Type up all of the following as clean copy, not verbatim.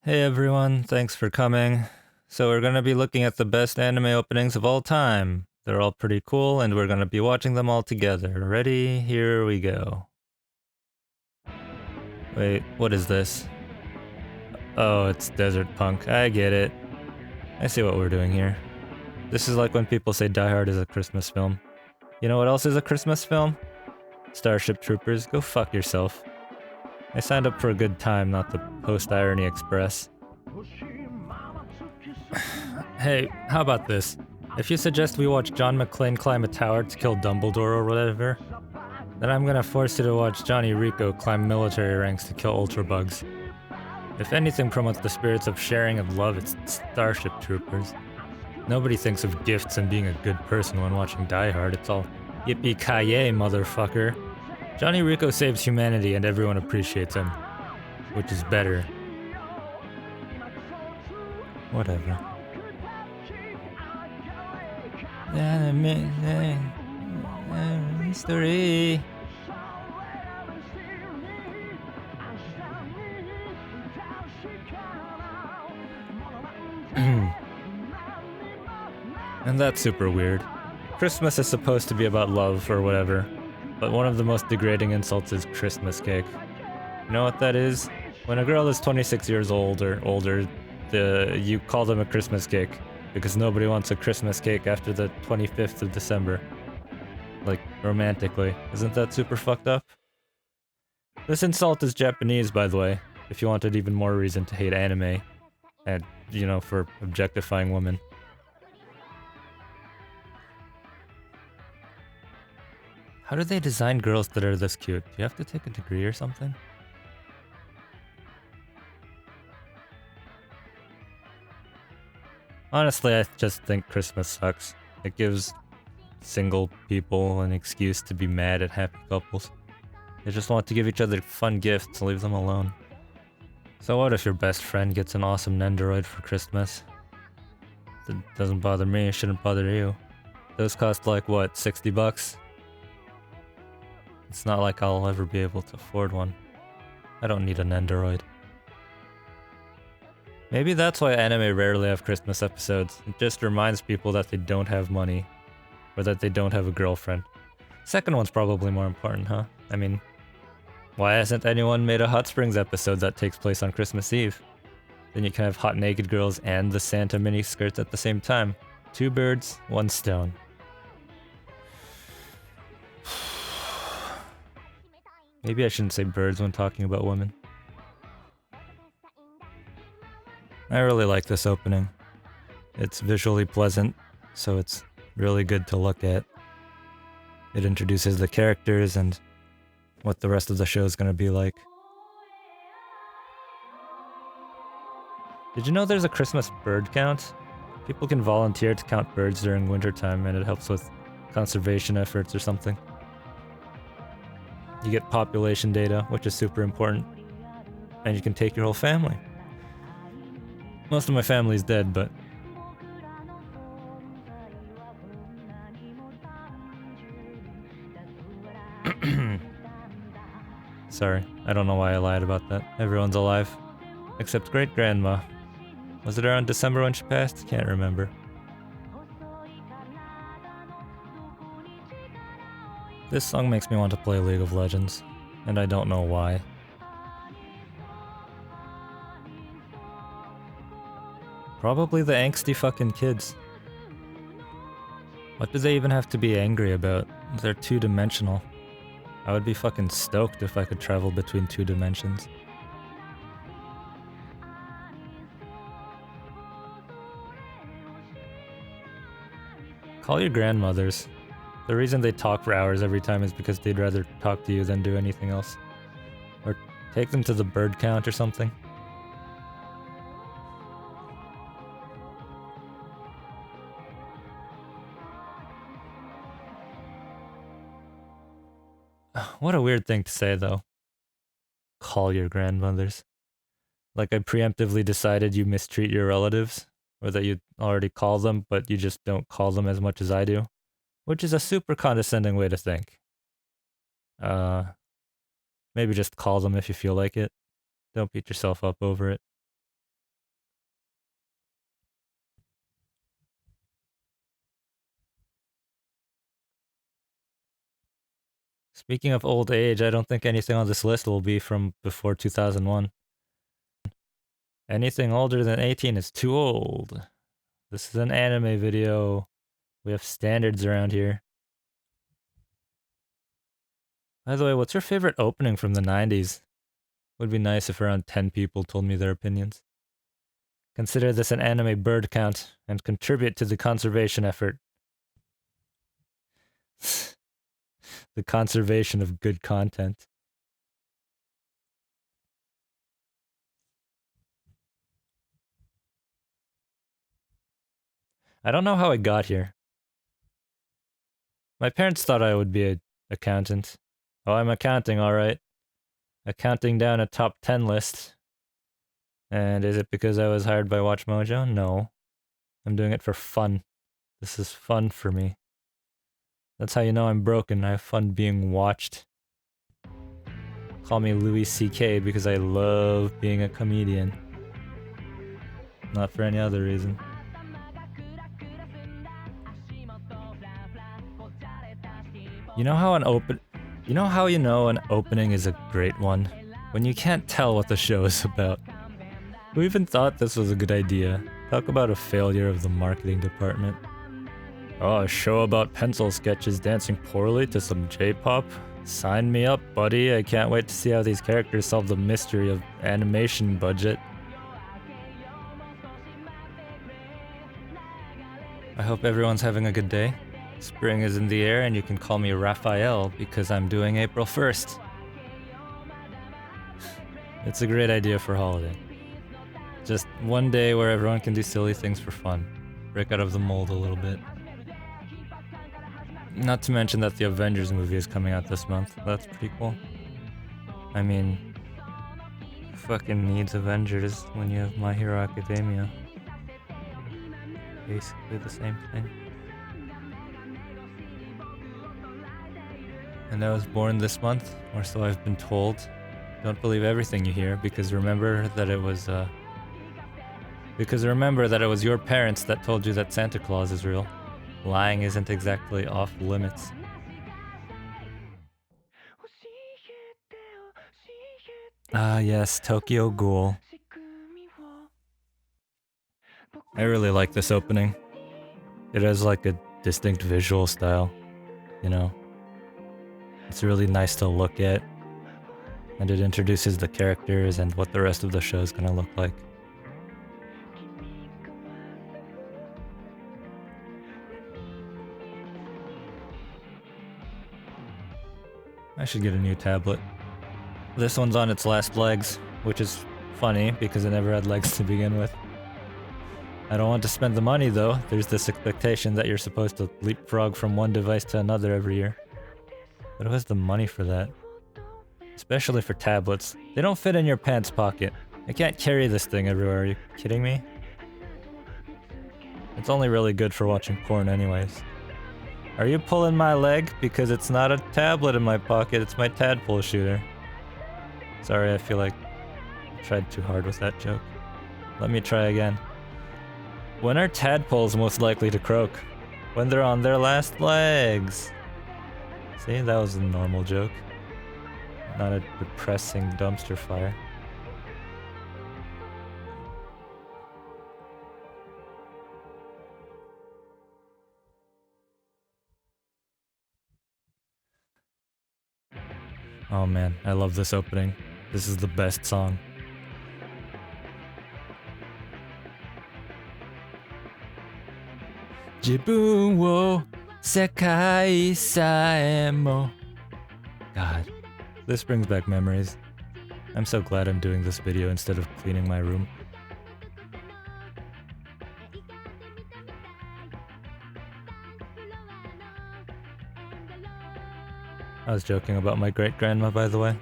Hey everyone, thanks for coming. So we're gonna be looking at the best anime openings of all time. They're all pretty cool and we're gonna be watching them all together. Ready? Here we go. Wait, what is this? Oh, it's Desert Punk. I get it. I see what we're doing here. This is like when people say Die Hard is a Christmas film. You know what else is a Christmas film? Starship Troopers. Go fuck yourself. I signed up for a good time, not the Post-Irony Express. Hey, how about this? If you suggest we watch John McClane climb a tower to kill Dumbledore or whatever, then I'm gonna force you to watch Johnny Rico climb military ranks to kill Ultrabugs. If anything promotes the spirits of sharing and love, it's Starship Troopers. Nobody thinks of gifts and being a good person when watching Die Hard, it's all yippee-ki-yay, motherfucker. Johnny Rico saves humanity and everyone appreciates him. Which is better. Whatever. History. And that's super weird. Christmas is supposed to be about love or whatever, but one of the most degrading insults is Christmas cake. You know what that is? When a girl is 26 years old or older, you call them a Christmas cake, because nobody wants a Christmas cake after the 25th of December. Like, romantically. Isn't that super fucked up? This insult is Japanese, by the way, if you wanted even more reason to hate anime. And, you know, for objectifying women. How do they design girls that are this cute? Do you have to take a degree or something? Honestly, I just think Christmas sucks. It gives single people an excuse to be mad at happy couples. They just want to give each other fun gifts, leave them alone. So what if your best friend gets an awesome Nendoroid for Christmas? That doesn't bother me, it shouldn't bother you. Those cost like, what, 60 bucks? It's not like I'll ever be able to afford one. I don't need a Nendoroid. Maybe that's why anime rarely have Christmas episodes. It just reminds people that they don't have money. Or that they don't have a girlfriend. Second one's probably more important, huh? I mean, why hasn't anyone made a Hot Springs episode that takes place on Christmas Eve? Then you can have hot naked girls and the Santa miniskirts at the same time. Two birds, one stone. Maybe I shouldn't say birds when talking about women. I really like this opening. It's visually pleasant, so it's really good to look at. It introduces the characters and what the rest of the show is going to be like. Did you know there's a Christmas bird count? People can volunteer to count birds during wintertime and it helps with conservation efforts or something. You get population data, which is super important. And you can take your whole family. Most of my family's dead, but... Sorry, I don't know why I lied about that. Everyone's alive. Except great-grandma. Was it around December when she passed? Can't remember. This song makes me want to play League of Legends, and I don't know why. Probably the angsty fucking kids. What do they even have to be angry about? They're two-dimensional. I would be fucking stoked if I could travel between two dimensions. Call your grandmothers. The reason they talk for hours every time is because they'd rather talk to you than do anything else. Or take them to the bird count or something. What a weird thing to say, though. Call your grandmothers. Like I preemptively decided you mistreat your relatives, or that you already call them, but you just don't call them as much as I do. Which is a super condescending way to think. Uh, Maybe just call them if you feel like it. Don't beat yourself up over it. Speaking of old age, I don't think anything on this list will be from before 2001. Anything older than 18 is too old. This is an anime video. We have standards around here. By the way, what's your favorite opening from the 90s? Would be nice if around 10 people told me their opinions. Consider this an anime bird count and contribute to the conservation effort. The conservation of good content. I don't know how I got here. My parents thought I would be an accountant. Oh, I'm accounting, alright. Accounting down a top 10 list. And is it because I was hired by Watch Mojo? No. I'm doing it for fun. This is fun for me. That's how you know I'm broken. I have fun being watched. Call me Louis C.K. because I love being a comedian. Not for any other reason. You know how you know an opening is a great one? When you can't tell what the show is about. Who even thought this was a good idea? Talk about a failure of the marketing department. Oh, a show about pencil sketches dancing poorly to some J-pop? Sign me up, buddy. I can't wait to see how these characters solve the mystery of animation budget. I hope everyone's having a good day. Spring is in the air and you can call me Raphael because I'm doing April 1st. It's a great idea for holiday. Just one day where everyone can do silly things for fun. Break out of the mold a little bit. Not to mention that the Avengers movie is coming out this month. That's pretty cool. I mean, who fucking needs Avengers when you have My Hero Academia? Basically the same thing. And I was born this month, or so I've been told. Don't believe everything you hear, because remember that it was your parents that told you that Santa Claus is real. Lying isn't exactly off limits. Ah yes, Tokyo Ghoul. I really like this opening. It has like a distinct visual style, you know. It's really nice to look at, and it introduces the characters and what the rest of the show is gonna look like. I should get a new tablet. This one's on its last legs, which is funny because it never had legs to begin with. I don't want to spend the money though. There's this expectation that you're supposed to leapfrog from one device to another every year. But who has the money for that? Especially for tablets. They don't fit in your pants pocket. I can't carry this thing everywhere, are you kidding me? It's only really good for watching porn anyways. Are you pulling my leg? Because it's not a tablet in my pocket, it's my tadpole shooter. Sorry, I feel like I tried too hard with that joke. Let me try again. When are tadpoles most likely to croak? When they're on their last legs. See, that was a normal joke. Not a depressing dumpster fire. Oh man, I love this opening. This is the best song. Jibun wo sekai sae mo. God, this brings back memories. I'm so glad I'm doing this video instead of cleaning my room. I was joking about my great-grandma, by the way.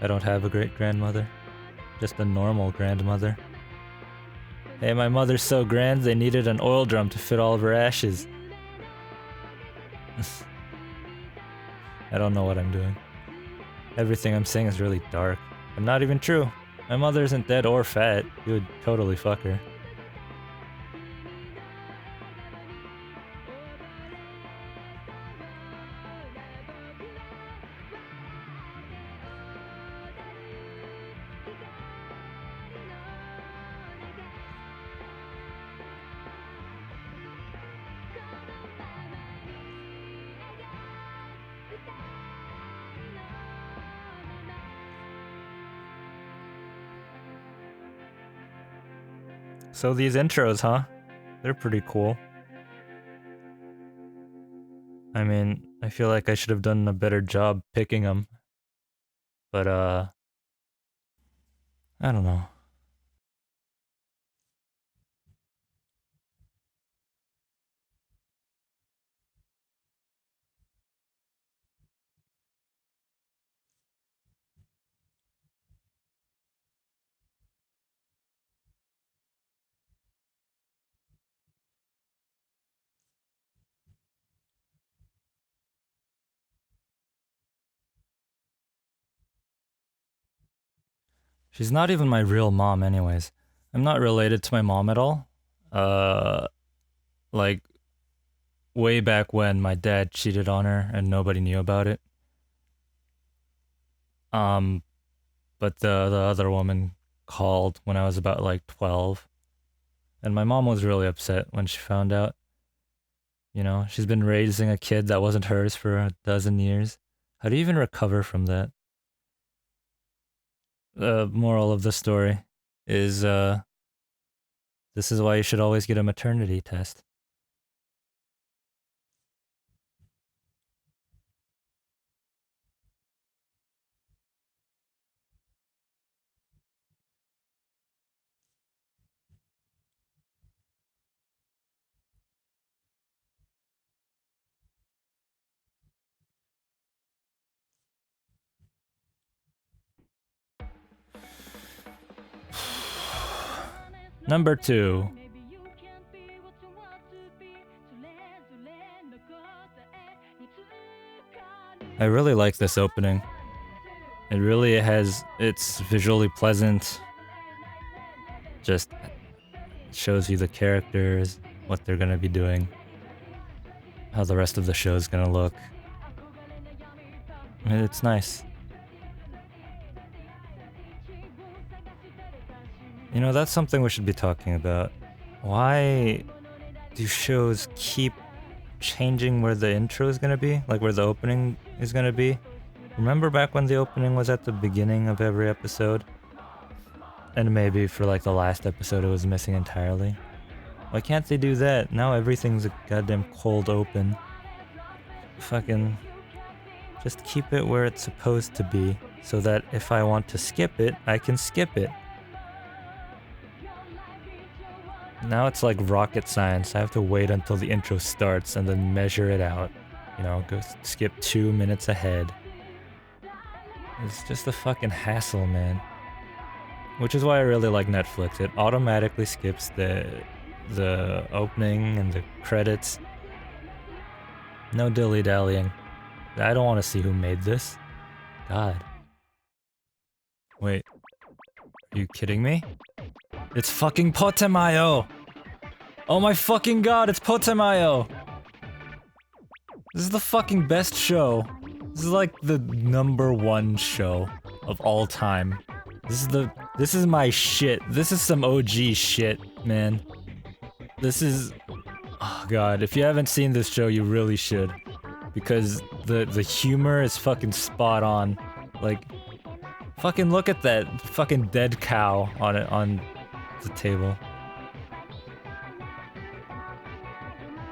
I don't have a great-grandmother. Just a normal grandmother. Hey, my mother's so grand they needed an oil drum to fit all of her ashes. I don't know what I'm doing. Everything I'm saying is really dark. But not even true. My mother isn't dead or fat. You would totally fuck her. So these intros, huh? They're pretty cool. I mean, I feel like I should have done a better job picking them. But, I don't know. She's not even my real mom anyways. I'm not related to my mom at all. Like, way back when my dad cheated on her and nobody knew about it. Um, but the other woman called when I was about like 12. And my mom was really upset when she found out. You know, she's been raising a kid that wasn't hers for a dozen years. How do you even recover from that? The moral of the story is this is why you should always get a maternity test. Number 2. I really like this opening. It really it's visually pleasant. Just shows you the characters, what they're gonna be doing, how the rest of the show is gonna look. I mean, it's nice. You know, that's something we should be talking about. Why do shows keep changing where the intro is gonna be? Like where the opening is gonna be? Remember back when the opening was at the beginning of every episode? And maybe for like the last episode it was missing entirely? Why can't they do that? Now everything's a goddamn cold open. Fucking... just keep it where it's supposed to be, so that if I want to skip it, I can skip it. Now it's like rocket science. I have to wait until the intro starts and then measure it out. You know, go skip 2 minutes ahead. It's just a fucking hassle, man. Which is why I really like Netflix. It automatically skips the opening and the credits. No dilly-dallying. I don't want to see who made this. God. Wait. Are you kidding me? It's fucking Potmio! Oh my fucking god, it's Potmio! This is the fucking best show. This is like the #1 show of all time. This is my shit. This is some OG shit, man. This is... oh god, if you haven't seen this show, you really should. Because the humor is fucking spot on. Like, fucking look at that fucking dead cow on the table.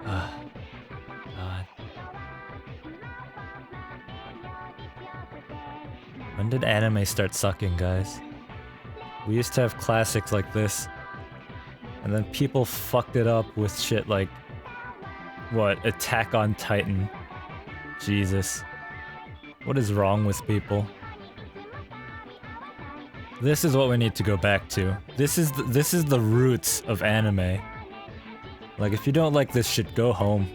God. When did anime start sucking, guys? We used to have classics like this. And then people fucked it up with shit like... what? Attack on Titan. Jesus. What is wrong with people? This is what we need to go back to. This is the roots of anime. Like, if you don't like this shit, go home.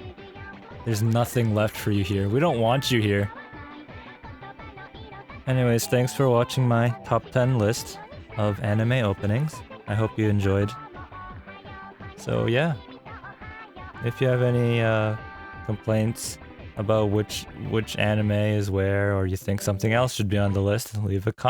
There's nothing left for you here. We don't want you here. Anyways, thanks for watching my top 10 list of anime openings. I hope you enjoyed. So yeah. If you have any complaints about which anime is where, or you think something else should be on the list, leave a comment.